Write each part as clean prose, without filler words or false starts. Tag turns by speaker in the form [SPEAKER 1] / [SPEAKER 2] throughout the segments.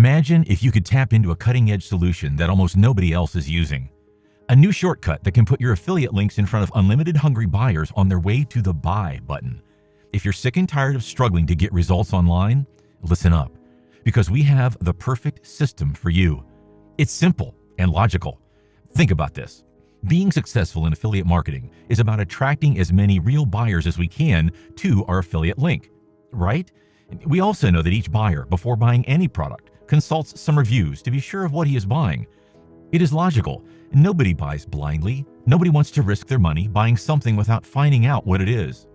[SPEAKER 1] Imagine if you could tap into a cutting-edge solution that almost nobody else is using. A new shortcut that can put your affiliate links in front of unlimited hungry buyers on their way to the buy button. If you're sick and tired of struggling to get results online, listen up, because we have the perfect system for you. It's simple and logical. Think about this. Being successful in affiliate marketing is about attracting as many real buyers as we can to our affiliate link, right? We also know that each buyer, before buying any product, consults some reviews to be sure of what he is buying. It is logical. Nobody buys blindly. Nobody wants to risk their money buying something without finding out what it is.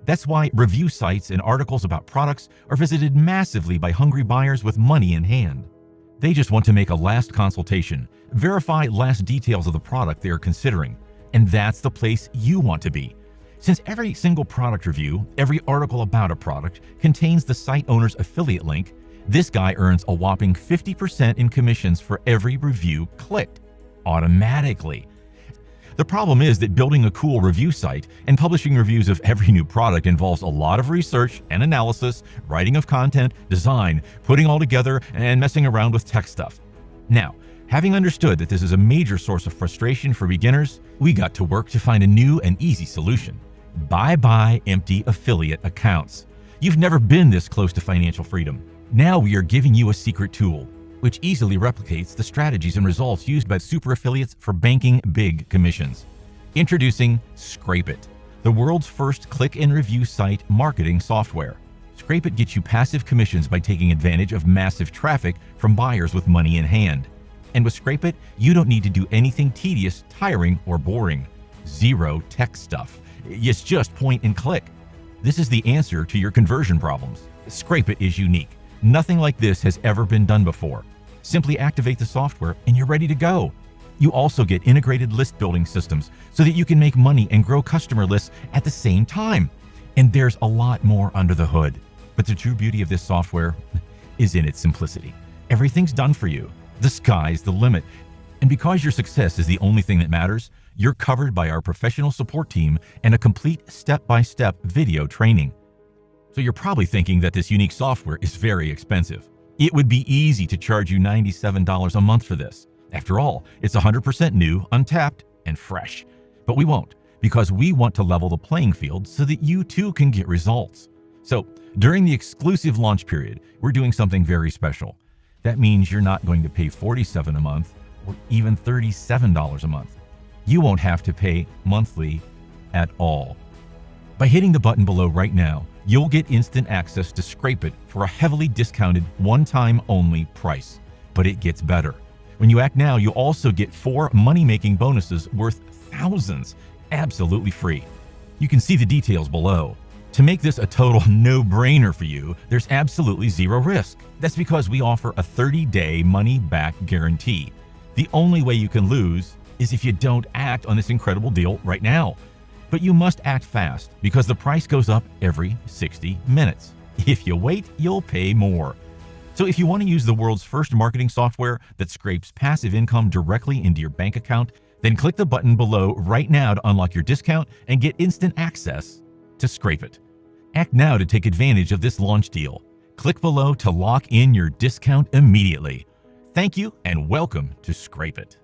[SPEAKER 1] That's why review sites and articles about products are visited massively by hungry buyers with money in hand. They just want to make a last consultation, verify last details of the product they are considering, and that's the place you want to be. Since every single product review, every article about a product contains the site owner's affiliate link, this guy earns a whopping 50% in commissions for every review clicked, automatically. The problem is that building a cool review site and publishing reviews of every new product involves a lot of research and analysis, writing of content, design, putting all together, and messing around with tech stuff. Now, having understood that this is a major source of frustration for beginners, we got to work to find a new and easy solution. Bye-bye empty affiliate accounts. You've never been this close to financial freedom. Now we are giving you a secret tool, which easily replicates the strategies and results used by super affiliates for banking big commissions. Introducing Scrapeit, the world's first click and review site marketing software. Scrapeit gets you passive commissions by taking advantage of massive traffic from buyers with money in hand. And with Scrapeit, you don't need to do anything tedious, tiring, or boring. Zero tech stuff. It's just point and click. This is the answer to your conversion problems. Scrapeit is unique. Nothing like this has ever been done before. Simply activate the software and you're ready to go. You also get integrated list building systems so that you can make money and grow customer lists at the same time. And there's a lot more under the hood. But the true beauty of this software is in its simplicity. Everything's done for you. The sky's the limit. And because your success is the only thing that matters, you're covered by our professional support team and a complete step-by-step video training. So you're probably thinking that this unique software is very expensive. It would be easy to charge you $97 a month for this. After all, it's 100% new, untapped, and fresh. But we won't, because we want to level the playing field so that you too can get results. So during the exclusive launch period, we're doing something very special. That means you're not going to pay $47 a month or even $37 a month. You won't have to pay monthly at all. By hitting the button below right now, you'll get instant access to Scrapeit for a heavily discounted one-time only price. But it gets better. When you act now, you also get 4 money-making bonuses worth thousands, absolutely free. You can see the details below. To make this a total no-brainer for you, there's absolutely zero risk. That's because we offer a 30-day money-back guarantee. The only way you can lose is if you don't act on this incredible deal right now. But you must act fast because the price goes up every 60 minutes. If you wait, you'll pay more. So if you want to use the world's first marketing software that scrapes passive income directly into your bank account, then click the button below right now to unlock your discount and get instant access to Scrapeit. Act now to take advantage of this launch deal. Click below to lock in your discount immediately. Thank you and welcome to Scrapeit.